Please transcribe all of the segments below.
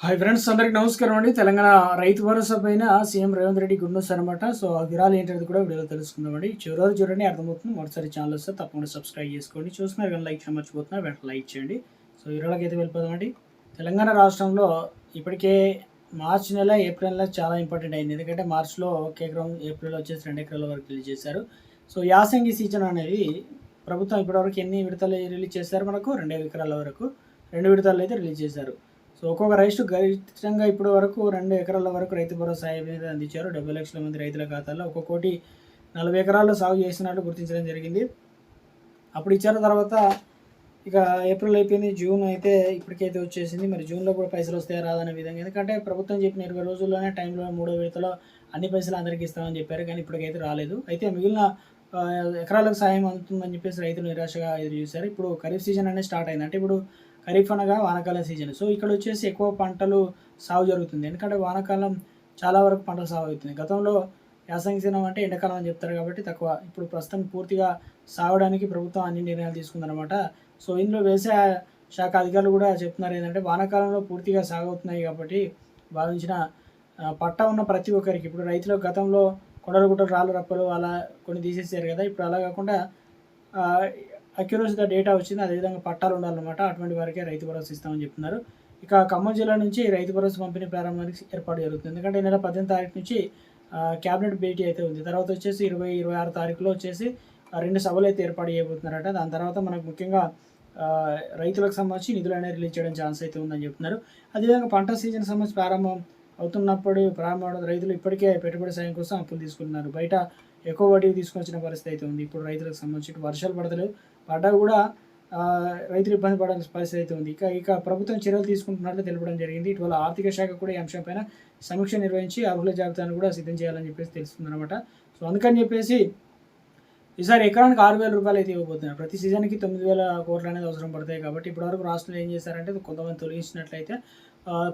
Hi friends, అందరికి నమస్కారం అండి. తెలంగాణ రైతు భరోసా పైన CM Revanth Reddy good news అనమాట. సో ఆ వివరాలు ఏంటనేది కూడా వీడియోలో తెలుసుకుందామండి. చివరి చూడండి, అర్థమవుతుంది. మొదటిసారి ఛానల్ వస్తే తప్పకుండా సబ్స్క్రైబ్ చేసుకోండి. చూస్తున్నారు కానీ లైక్ చేయడం మర్చిపోతున్నారు, వెంటనే లైక్ చేయండి. సో వివరాలకి అయితే వెళ్ళిపోదామండి. తెలంగాణ రాష్ట్రంలో ఇప్పటికే మార్చి నెల, ఏప్రిల్ నెల చాలా ఇంపార్టెంట్ అయింది. ఎందుకంటే మార్చిలో 1 ఎకరం, ఏప్రిల్ వచ్చేసి 2 ఎకరాల వరకు రిలీజ్ చేశారు. సో యాసంగి సీజన్ అనేది ప్రభుత్వం ఇప్పటివరకు ఎన్ని విడతలు రిలీజ్ చేశారు? మనకు 2 ఎకరాల వరకు 2 విడతలు అయితే రిలీజ్ చేశారు. సో ఒక్కొక్క రైతు గరిష్టంగా ఇప్పటి వరకు 2 ఎకరాల వరకు రైతు భరోసా సాయం అనేది అందించారు. 70 లక్షల మంది రైతుల ఖాతాల్లో 1,40 ఎకరాల్లో సాగు చేస్తున్నట్టు గుర్తించడం జరిగింది. అప్పుడు ఇచ్చారు. తర్వాత ఇక ఏప్రిల్ అయిపోయింది, జూన్ అయితే ఇప్పటికైతే వచ్చేసింది. మరి జూన్లో కూడా పైసలు వస్తాయా రాదనే విధంగా, ఎందుకంటే ప్రభుత్వం చెప్పిన 20 రోజుల్లోనే టైంలో 3వ విడతలో అన్ని పైసలు అందరికీ ఇస్తామని చెప్పారు, కానీ ఇప్పటికైతే రాలేదు. అయితే మిగిలిన ఎకరాలకు సాయం అందుతుందని చెప్పేసి రైతులు నిరాశగా ఎదురు చూశారు. ఇప్పుడు ఖరీఫ్ సీజన్ అనేది స్టార్ట్ అయింది. అంటే ఇప్పుడు ఖరీఫ్ అనగా వానాకాలం సీజన్. సో ఇక్కడ వచ్చేసి ఎక్కువ పంటలు సాగు జరుగుతుంది, ఎందుకంటే వానాకాలం చాలా వరకు పంటలు సాగు అవుతుంది. గతంలో యాసంగి సీజన్ అంటే ఎండాకాలం అని చెప్తారు కాబట్టి తక్కువ. ఇప్పుడు ప్రస్తుతం పూర్తిగా సాగడానికి ప్రభుత్వం అన్ని నిర్ణయాలు తీసుకుందనమాట. సో ఇందులో వ్యవసాయ శాఖ అధికారులు కూడా చెప్తున్నారు ఏంటంటే, వానాకాలంలో పూర్తిగా సాగవుతున్నాయి కాబట్టి భావించిన పట్టా ఉన్న ప్రతి ఒక్కరికి, ఇప్పుడు రైతులకు గతంలో కొండలు గుట్టలు రాళ్ళు రప్పలు అలా కొన్ని తీసేసారు కదా, ఇప్పుడు అలా కాకుండా అక్యురసీగా డేటా వచ్చింది, అదేవిధంగా పట్టాలు ఉండాలన్నమాట. అటువంటి వారికే రైతు భరోసా ఇస్తామని చెప్తున్నారు. ఇక ఖమ్మం జిల్లా నుంచి రైతు భరోసా పంపిణీ ప్రారంభానికి ఏర్పాటు జరుగుతుంది. ఎందుకంటే ఈ నెల 18 తారీఖు నుంచి క్యాబినెట్ భేటీ అయితే ఉంది. తర్వాత వచ్చేసి 26 తారీఖులో వచ్చేసి 2 సభలు అయితే ఏర్పాటు చేయబోతున్నారట. దాని తర్వాత మనకు ముఖ్యంగా రైతులకు సంబంధించి నిధులు అనేది రిలీజ్ చేయడం ఛాన్స్ అయితే ఉందని చెప్తున్నారు. అదేవిధంగా పంట సీజన్ సంబంధించి ప్రారంభం రైతులు ఇప్పటికే పెట్టుబడి సాయం కోసం అప్పులు తీసుకుంటున్నారు. బయట ఎక్కువ వడ్డీ తీసుకొచ్చిన పరిస్థితి అయితే ఉంది. ఇప్పుడు రైతులకు సంబంధించి వర్షాలు పడతలేవు, పడ్డా కూడా రైతులు ఇబ్బంది పడాల్సిన పరిస్థితి అయితే ఉంది. ఇక ప్రభుత్వం చర్యలు తీసుకుంటున్నట్లు తెలపడం జరిగింది. ఇటీవల ఆర్థిక శాఖ కూడా ఈ అంశంపైన సమీక్ష నిర్వహించి అర్హుల జాబితాను కూడా సిద్ధం చేయాలని చెప్పేసి తెలుస్తుందన్నమాట. సో అందుకని చెప్పేసి ఈసారి ఎకరానికి 6,000 రూపాయలు అయితే ఇవ్వబోతున్నారు. ప్రతి సీజన్కి 9,000 కోట్లు అనేది అవసరం పడతాయి. కాబట్టి ఇప్పటివరకు రాష్ట్రంలో ఏం చేశారంటే, కొంతమంది తొలగించినట్లయితే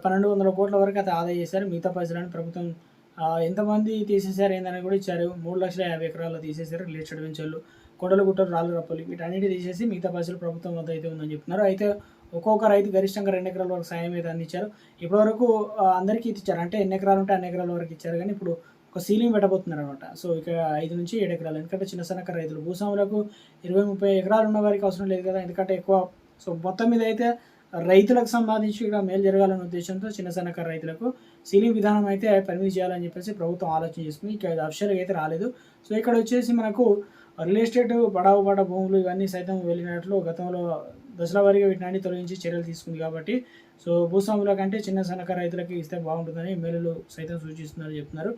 1,200 కోట్ల వరకు అయితే ఆదా చేశారు. మిగతా పైసలను ప్రభుత్వం ఎంతమంది తీసేశారు ఏందని కూడా ఇచ్చారు. 3,50,000 ఎకరాల్లో తీసేశారు. రిలేటెడ్ వెంచర్లు, కొండలు గుట్టలు రాళ్ళు రప్పలు వీటన్నిటి తీసేసి మిగతా పైసలు ప్రభుత్వం వద్ద అయితే ఉందని చెప్తున్నారు. అయితే ఒక్కొక్క రైతు గరిష్టంగా 2 ఎకరాల వరకు సాయం అయితే అందించారు. ఇప్పటివరకు అందరికీ ఇచ్చారు, అంటే ఎన్ని ఎకరాలు ఉంటే అన్ని ఎకరాల వరకు ఇచ్చారు, కానీ ఇప్పుడు ఒక సీలింగ్ పెట్టబోతున్నారు అనమాట. సో ఇక 5 నుంచి 7 ఎకరాలు, ఎందుకంటే చిన్న సన్నకారు రైతులు, భూస్వాములకు 20-30 ఎకరాలు ఉన్న వారికి అవసరం లేదు కదా, ఎందుకంటే ఎక్కువ. సో మొత్తం మీద అయితే రైతులకు సంబంధించి ఇక్కడ మేలు జరగాలనే ఉద్దేశంతో చిన్న సన్నకారు రైతులకు సీలింగ్ విధానం అయితే పరిమితి చేయాలని చెప్పేసి ప్రభుత్వం ఆలోచన చేస్తుంది. ఇక అఫీషియల్గా అయితే రాలేదు. సో ఇక్కడ వచ్చేసి మనకు రియల్ ఎస్టేట్ బడా భూములు ఇవన్నీ సైతం వెళ్ళినట్లు గతంలో దశల వారీగా వీటిని తొలగించి చర్యలు తీసుకుంది. కాబట్టి సో భూస్వాముల కంటే చిన్న సన్నకారు రైతులకి ఇస్తే బాగుంటుందని ఎమ్మెల్యేలు సైతం సూచిస్తున్నారని చెప్తున్నారు.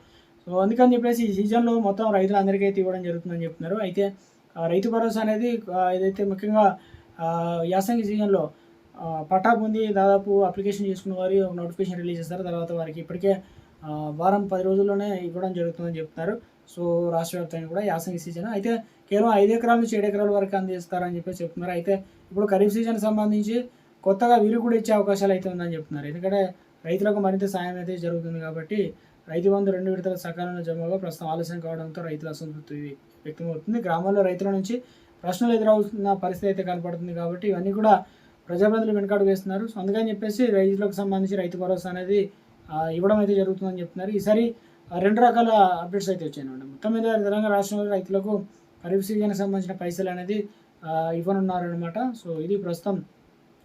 సో అందుకని చెప్పేసి ఈ సీజన్లో మొత్తం రైతులందరికీ అయితే ఇవ్వడం జరుగుతుందని చెప్తున్నారు. అయితే రైతు భరోసా అనేది ఏదైతే ముఖ్యంగా యాసంగి సీజన్లో పట్టా పొంది దాదాపు అప్లికేషన్ చేసుకున్న వారి నోటిఫికేషన్ రిలీజ్ చేస్తారు. తర్వాత వారికి ఇప్పటికే వారం 10 రోజుల్లోనే ఇవ్వడం జరుగుతుందని చెప్తున్నారు. సో రాష్ట్ర వ్యాప్తంగా కూడా యాసంగి సీజన్ అయితే కేవలం 5 ఎకరాల నుంచి 7 ఎకరాల వరకు అందిస్తారని చెప్పేసి చెప్తున్నారు. అయితే ఇప్పుడు ఖరీఫ్ సీజన్ సంబంధించి కొత్తగా వీరు కూడా ఇచ్చే అవకాశాలు అయితే ఉందని చెప్తున్నారు. ఎందుకంటే రైతులకు మరింత సాయం అయితే జరుగుతుంది కాబట్టి రైతు బంధు 2 విడతల సకాలంలో జమగా ప్రస్తుతం ఆలస్యం కావడంతో రైతుల అసంతృప్తి వ్యక్తమవుతుంది. గ్రామాల్లో రైతుల నుంచి ప్రశ్నలు ఎదురవుతున్న పరిస్థితి అయితే కనపడుతుంది. కాబట్టి ఇవన్నీ కూడా ప్రజాప్రతినిధులు వెనుకాడు వేస్తున్నారు. సో అందుకని చెప్పేసి రైతులకు సంబంధించి రైతు భరోసా అనేది ఇవ్వడం అయితే జరుగుతుందని చెప్తున్నారు. ఈసారి 2 రకాల అప్డేట్స్ అయితే వచ్చాయన్నమాట. మొత్తం మీద తెలంగాణ రాష్ట్రంలో రైతులకు ఖరీఫ్ సీజన్కి సంబంధించిన పైసలు అనేది ఇవ్వనున్నారనమాట. సో ఇది ప్రస్తుతం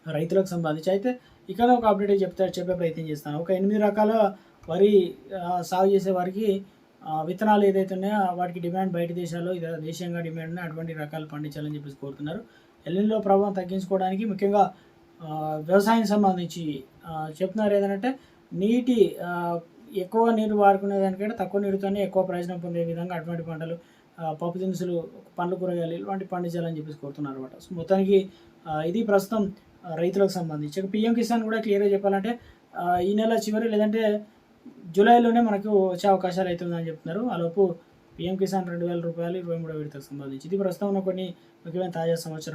రైతులకు సంబంధించి. అయితే ఇక్కడ ఒక అప్డేట్ చెప్పే ప్రయత్నం చేస్తాను. ఒక 8 రకాల వరి సాగు చేసే వారికి విత్తనాలు ఏదైతే ఉన్నాయో వాటికి డిమాండ్ బయట దేశాల్లో దేశీయంగా డిమాండ్ ఉన్నాయి, అటువంటి రకాలు పండించాలని చెప్పేసి కోరుతున్నారు. ఎల్నినో ప్రభావం తగ్గించుకోవడానికి ముఖ్యంగా వ్యవసాయం సంబంధించి చెప్తున్నారు ఏంటంటే, నీటి ఎక్కువ నీరు వాడుకునే దానికంటే తక్కువ నీరుతోనే ఎక్కువ ప్రయోజనం పొందే విధంగా అటువంటి పంటలు, పప్పు దినుసులు, పండ్లు, కూరగాయలు ఇలాంటి పండించాలని చెప్పేసి కోరుతున్నారు అనమాట. సో మొత్తానికి ఇది ప్రస్తుతం రైతులకు సంబంధించి. పీఎం కిసాన్ కూడా క్లియర్గా చెప్పాలంటే ఈ నెల చివరి లేదంటే జూలైలోనే మనకు వచ్చే అవకాశాలు అయితే ఉందని చెప్తున్నారు. ఆలోపు పీఎం కిసాన్ 2,000 రూపాయలు 23వ విడతకు సంబంధించి. ఇది ప్రస్తుతం ఉన్న కొన్ని ముఖ్యమైన తాజా సమాచారం.